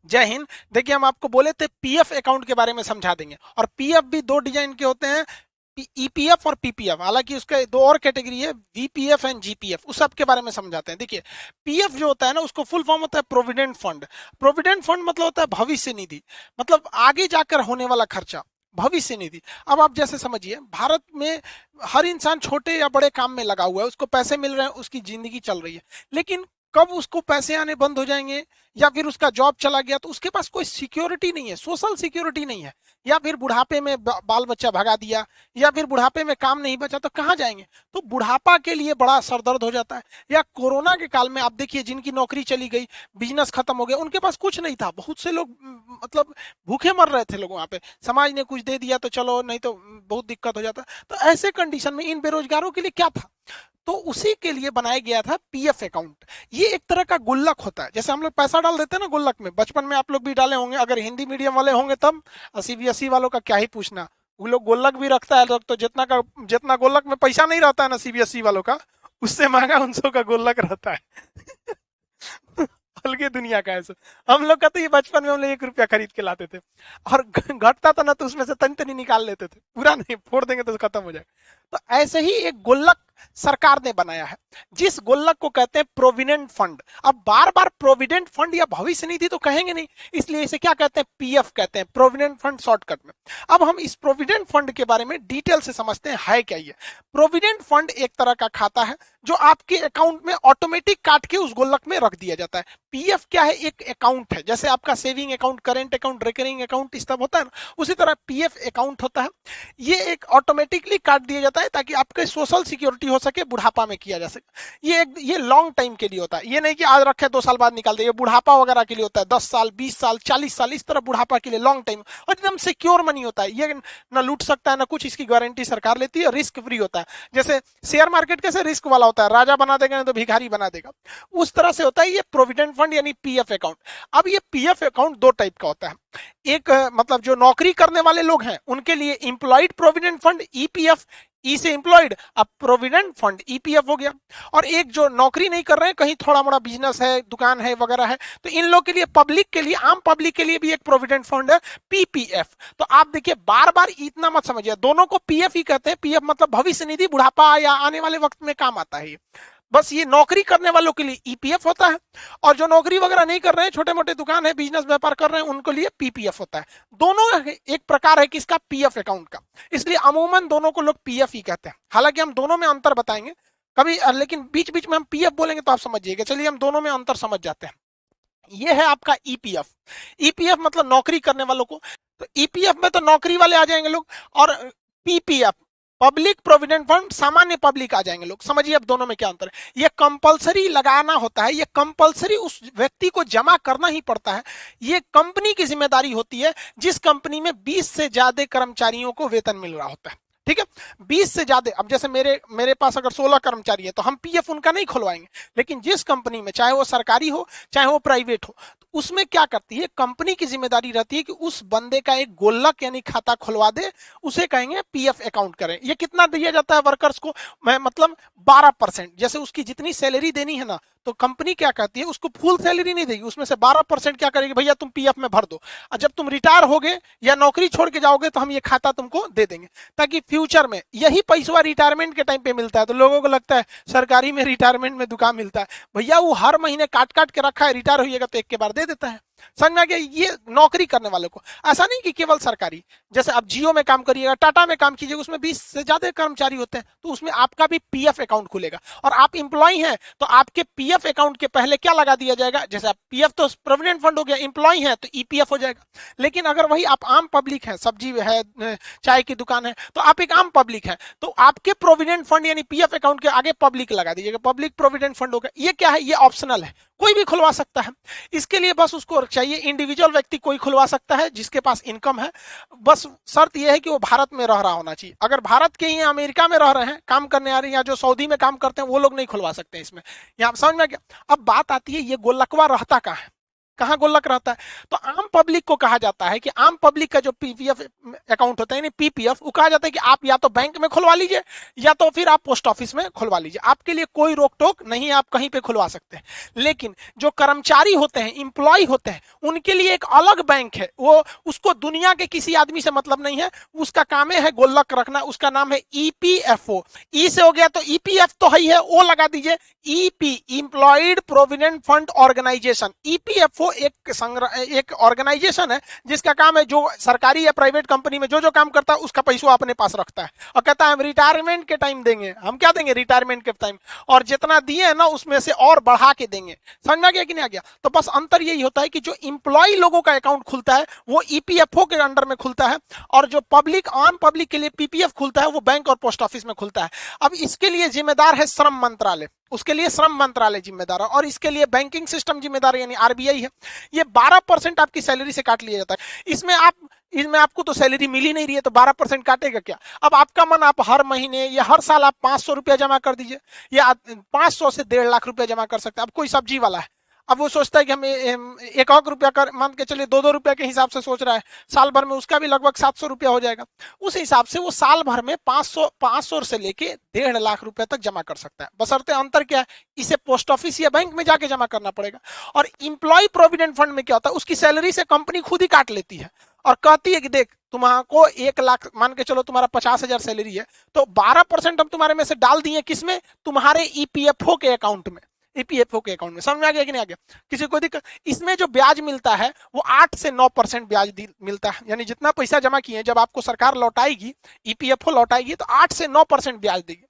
जय हिंद। देखिए हम आपको बोले थे पीएफ अकाउंट के बारे में समझा देंगे, और पीएफ भी दो डिजाइन के होते हैं, ईपीएफ और पीपीएफ। हालांकि उसका दो और कैटेगरी है, वीपीएफ एंड जीपीएफ, उस सब के बारे में समझाते हैं। देखिए पीएफ जो होता है ना, उसको फुल फॉर्म होता है प्रोविडेंट फंड। प्रोविडेंट फंड मतलब होता है भविष्य निधि, मतलब आगे जाकर होने वाला खर्चा, भविष्य निधि। अब आप जैसे समझिए, भारत में हर इंसान छोटे या बड़े काम में लगा हुआ है, उसको पैसे मिल रहे हैं, उसकी जिंदगी चल रही है। लेकिन कब उसको पैसे आने बंद हो जाएंगे, या फिर उसका जॉब चला गया, तो उसके पास कोई सिक्योरिटी नहीं है, सोशल सिक्योरिटी नहीं है, या फिर बुढ़ापे में बाल बच्चा भगा दिया, या फिर बुढ़ापे में काम नहीं बचा, तो कहाँ जाएंगे? तो बुढ़ापा के लिए बड़ा सरदर्द हो जाता है। या कोरोना के काल में आप देखिए, जिनकी नौकरी चली गई, बिजनेस खत्म हो गया, उनके पास कुछ नहीं था, बहुत से लोग मतलब भूखे मर रहे थे लोग वहां पे, समाज ने कुछ दे दिया तो चलो, नहीं तो बहुत दिक्कत हो जाता। तो ऐसे कंडीशन में इन बेरोजगारों के लिए क्या था? तो उसी के लिए बनाया गया था पीएफ अकाउंट। ये एक तरह का गुल्लक होता है, जैसे हम लोग पैसा डाल देते हैं ना गुल्लक में, बचपन में आप लोग भी डाले होंगे, अगर हिंदी मीडियम वाले होंगे तब। सीबीएसई वालों का क्या ही पूछना, वो लोग गुल्लक भी रखता है लोग, तो जितना गुल्लक में पैसा नहीं रहता है ना सीबीएसई वालों का, उससे महंगा उन का गुल्लक रहता है। अलगे दुनिया का ऐसा। हम लोग का तो ये बचपन में हम लोग 1 रुपया खरीद के लाते थे, और घटता था ना तो उसमें से तनी तनी निकाल लेते थे, पूरा नहीं, फोड़ देंगे तो खत्म हो जाएगा। तो ऐसे ही एक गुल्लक सरकार ने बनाया है, जिस गुल्लक को कहते हैं प्रोविडेंट फंड। अब बार बार प्रोविडेंट फंड या भविष्य निधि तो कहेंगे नहीं, इसलिए इसे क्या कहते हैं, पीएफ कहते हैं, प्रोविडेंट फंड शॉर्टकट में। अब हम इस प्रोविडेंट फंड के बारे में डिटेल से समझते हैं, है क्या ये। प्रोविडेंट फंड एक तरह का खाता है जो आपके अकाउंट में ऑटोमेटिक काट के उस गुल्लक में रख दिया जाता है। पीएफ क्या है, एक अकाउंट है, जैसे आपका saving account, current account, recurring account, इस सब होता है ना, उसी तरह पीएफ अकाउंट होता है। ये एक ऑटोमेटिकली काट दिया जाता है ताकि आपके सोशल सिक्योरिटी हो सके, बुढ़ापा में किया जा सके। ये लॉन्ग टाइम के लिए होता है, ये नहीं कि आज रखे 2 साल बाद निकाल दे। ये बुढ़ापा वगैरह के लिए होता है, 10 साल, 20 साल, 40 साल, इस तरह बुढ़ापा के लिए लॉन्ग टाइम, और एकदम सिक्योर मनी होता है। ये ना लूट सकता है ना कुछ, इसकी गारंटी सरकार लेती है, रिस्क फ्री होता है। जैसे शेयर मार्केट कैसे रिस्क वाला होता है, राजा बना देगा नहीं तो भिखारी बना देगा, उस तरह से होता है ये प्रोविडेंट फंड यानी पीएफ अकाउंट। अब ये पीएफ अकाउंट दो टाइप का होता है। एक मतलब जो नौकरी करने वाले लोग हैं उनके लिए एम्प्लॉयड प्रोविडेंट फंड ईपीएफ, ई से एम्प्लॉयड, अब प्रोविडेंट फंड ईपीएफ हो गया। और एक जो नौकरी नहीं कर रहे हैं, कहीं थोड़ा मोड़ा बिजनेस है, दुकान है वगैरह है, तो इन लोग के लिए, पब्लिक के लिए, आम पब्लिक के लिए भी एक प्रोविडेंट फंड है, पीपीएफ। तो आप देखिए, बार बार इतना मत समझिए, दोनों को पीएफ ही कहते हैं। पीएफ मतलब भविष्य निधि, बुढ़ापा या आने वाले वक्त में काम आता है। बस ये नौकरी करने वालों के लिए ईपीएफ होता है, और जो नौकरी वगैरह नहीं कर रहे हैं, छोटे मोटे दुकान है, बिजनेस व्यापार कर रहे हैं, उनके लिए पीपीएफ होता है। दोनों एक प्रकार है किसका, पीएफ अकाउंट का, इसलिए अमूमन दोनों को लोग पीएफ ही कहते हैं। हालांकि हम दोनों में अंतर बताएंगे कभी, लेकिन बीच बीच में हम पीएफ बोलेंगे तो आप समझिएगा। चलिए हम दोनों में अंतर समझ जाते हैं। ये है आपका ईपीएफ। ईपीएफ मतलब नौकरी करने वालों को, तो ईपीएफ में तो नौकरी वाले आ जाएंगे लोग, और पीपीएफ पब्लिक प्रोविडेंट फंड सामान्य पब्लिक आ जाएंगे लोग। समझिए अब दोनों में क्या अंतर है। ये कंपलसरी लगाना होता है, ये कंपलसरी उस व्यक्ति को जमा करना ही पड़ता है। ये कंपनी की जिम्मेदारी होती है, जिस कंपनी में 20 से ज्यादा कर्मचारियों को वेतन मिल रहा होता है। ठीक है, 20 से ज्यादा। अब जैसे मेरे पास अगर 16 कर्मचारी है तो हम पीएफ उनका नहीं खुलवाएंगे, लेकिन जिस कंपनी में, चाहे वो सरकारी हो चाहे वो प्राइवेट हो, तो उसमें क्या करती है कंपनी की जिम्मेदारी रहती है कि उस बंदे का एक गुल्लक यानी खाता खुलवा दे, उसे कहेंगे पीएफ अकाउंट करें। ये कितना दिया जाता है वर्कर्स को, मैं मतलब 12%। जैसे उसकी जितनी सैलरी देनी है ना, तो कंपनी क्या कहती है, उसको फुल सैलरी नहीं देगी, उसमें से 12% क्या करेगी, भैया तुम पीएफ में भर दो, और जब तुम रिटायर होगे या नौकरी छोड़ के जाओगे तो हम ये खाता तुमको दे देंगे, ताकि फ्यूचर में यही पैसा रिटायरमेंट के टाइम पे मिलता है। तो लोगों को लगता है सरकारी में रिटायरमेंट में दुकान मिलता है, भैया वो हर महीने काट काट के रखा है, रिटायर होइएगा तो एक के बार दे देता है। समझ में आ गया? ये नौकरी करने वालों को। ऐसा नहीं कि केवल सरकारी, जैसे आप जियो में काम करिएगा, टाटा में काम कीजिएगा, उसमें 20 से ज्यादा कर्मचारी होते हैं, तो उसमें आपका भी पीएफ अकाउंट खुलेगा। और आप इंप्लॉय हैं तो आपके पीएफ अकाउंट के पहले क्या लगा दिया जाएगा, जैसे आप पीएफ तो प्रोविडेंट फंड हो गया, इंप्लॉय है तो ईपीएफ हो जाएगा। लेकिन अगर वही आप आम पब्लिक है, सब्जी है, चाय की दुकान है, तो आप एक आम पब्लिक है, तो आपके प्रोविडेंट फंड यानी पीएफ अकाउंट के आगे पब्लिक लगा दीजिएगा, पब्लिक प्रोविडेंट फंड होगा। ये क्या है, ये ऑप्शनल है, कोई भी खुलवा सकता है। इसके लिए बस उसको चाहिए, इंडिविजुअल व्यक्ति कोई खुलवा सकता है जिसके पास इनकम है। बस शर्त यह है कि वो भारत में रह रहा होना चाहिए। अगर भारत के ही अमेरिका में रह रहे हैं, काम करने आ रहे हैं, या जो सऊदी में काम करते हैं, वो लोग नहीं खुलवा सकते इसमें। यहाँ समझ में क्या? अब बात आती है ये गोलकवा रहता कहाँ है। कहाँ गुल्लक रहता है? तो आम पब्लिक को कहा जाता है कि आम पब्लिक का जो पीपीएफ अकाउंट होता है यानी पीपीएफ, वो कहा जाता है कि आप या तो बैंक में खुलवा लीजिए या तो फिर आप पोस्ट ऑफिस में खुलवा लीजिए, आपके लिए कोई रोक टोक नहीं है, आप कहीं पे खुलवा सकते हैं। लेकिन जो कर्मचारी होते हैं, इंप्लॉय होते हैं, उनके लिए एक अलग बैंक है, वो उसको दुनिया के किसी आदमी से मतलब नहीं है, उसका काम है गुल्लक रखना, उसका नाम है ईपीएफओ। ई से हो गया तो ईपीएफ तो है, ओ लगा दीजिए, EP employed provident fund organisation. EPFO एक ऑर्गेनाइजेशन है जिसका काम है जो सरकारी या प्राइवेट कंपनी में जो जो काम करता है उसका पैसा अपने पास रखता है और कहता है हम रिटायरमेंट के टाइम देंगे। हम क्या देंगे रिटायरमेंट के टाइम, और जितना दिए है ना उसमें से और बढ़ा के देंगे। समझ में आ गया कि नहीं आ गया? तो बस अंतर यही होता है कि जो इंप्लॉय लोगों का अकाउंट खुलता है वो ईपीएफओ के अंडर में खुलता है, और जो पब्लिक आम पब्लिक के लिए पीपीएफ खुलता है वो बैंक और पोस्ट ऑफिस में खुलता है। अब इसके लिए जिम्मेदार है श्रम मंत्रालय, उसके लिए श्रम मंत्रालय जिम्मेदार है, और इसके लिए बैंकिंग सिस्टम जिम्मेदार है यानी आरबीआई है। ये 12% आपकी सैलरी से काट लिया जाता है। इसमें आपको तो सैलरी मिल ही नहीं रही है तो 12% काटेगा क्या? अब आपका मन, आप हर महीने या हर साल आप 500 रुपया जमा कर दीजिए, या 500 से 1.5 लाख रुपया जमा कर सकते हैं। अब कोई सब्जी वाला है, अब वो सोचता है कि हम 1 रुपया कर मान के चलिए 2-2 रुपया के हिसाब से सोच रहा है, साल भर में उसका भी लगभग 700 रुपया हो जाएगा। उस हिसाब से वो साल भर में 500 से लेके 1.5 लाख रुपया तक जमा कर सकता है। बशर्ते अंतर क्या है, इसे पोस्ट ऑफिस या बैंक में जाके जमा करना पड़ेगा। और इंप्लॉय प्रोविडेंट फंड में क्या होता है, उसकी सैलरी से कंपनी खुद ही काट लेती है और कहती है कि देख तुम्हारा 1 लाख मान के चलो, तुम्हारा 50,000 सैलरी है, तो 12% हम तुम्हारे में से डाल दिए किसमें, तुम्हारे ईपीएफओ के अकाउंट में। ईपीएफओ के अकाउंट में। समझ में आ गया कि नहीं आ गया? किसी को दिक्कत? इसमें जो ब्याज मिलता है वो 8 से 9% ब्याज मिलता है, यानी जितना पैसा जमा किए जब आपको सरकार लौटाएगी, ईपीएफओ लौटाएगी तो 8 से 9% ब्याज देगी।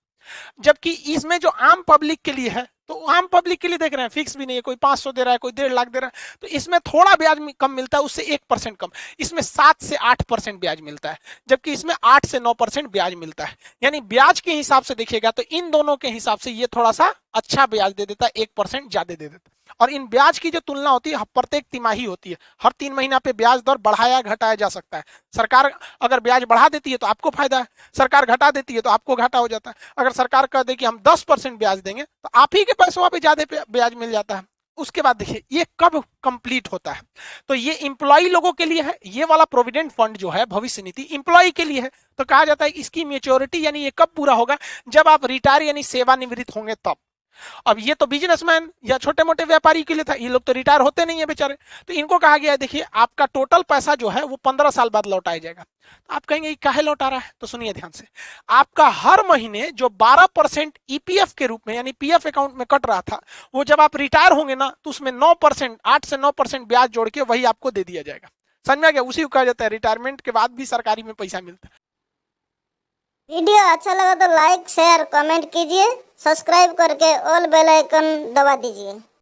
जबकि इसमें जो आम पब्लिक के लिए है, तो आम पब्लिक के लिए देख रहे हैं फिक्स भी नहीं है, कोई 500 दे रहा है, कोई 1.5 लाख दे रहा है, तो इसमें थोड़ा ब्याज कम मिलता है, उससे 1% कम। इसमें 7 से 8% ब्याज मिलता है, जबकि इसमें 8 से 9% ब्याज मिलता है। यानी ब्याज के हिसाब से देखिएगा तो इन दोनों के हिसाब से ये थोड़ा सा अच्छा ब्याज दे देता है, 1% ज्यादा दे देता है। और इन ब्याज की जो तुलना होती है प्रत्येक तिमाही होती है, हर 3 महीना पे ब्याज दर बढ़ाया घटाया जा सकता है। सरकार अगर ब्याज बढ़ा देती है तो आपको फायदा है, सरकार घटा देती है तो आपको घाटा हो जाता है। अगर सरकार कह दे कि हम 10% ब्याज देंगे तो आप ही के पैसों पे ज्यादा ब्याज मिल जाता है। उसके बाद देखिए ये कब कंप्लीट होता है, तो ये इंप्लॉय लोगों के लिए है, ये वाला प्रोविडेंट फंड जो है भविष्य निधि इंप्लॉय के लिए है। तो कहा जाता है इसकी मेच्योरिटी यानी ये कब पूरा होगा, जब आप रिटायर यानी सेवानिवृत्त होंगे तब। अब ये तो बिजनेसमैन या छोटे मोटे व्यापारी के लिए था, ये लोग तो रिटायर होते नहीं है बेचारे, तो इनको कहा गया है देखिए आपका टोटल पैसा जो है वो 15 साल बाद लौटाया जाएगा। तो आप कहेंगे काहे लौटा रहा है, तो सुनिए ध्यान से, आपका हर महीने जो 12% ईपीएफ के रूप में यानी पीएफ अकाउंट में कट रहा था, वो जब आप रिटायर होंगे ना तो उसमें 9%, 8 से 9% ब्याज जोड़ के वही आपको दे दिया जाएगा। समझ में आ गया? उसी को कहा जाता है रिटायरमेंट के बाद भी सरकारी में पैसा मिलता है। वीडियो अच्छा लगा तो लाइक शेयर कमेंट कीजिए, सब्सक्राइब करके ऑल बेल आइकन दबा दीजिए।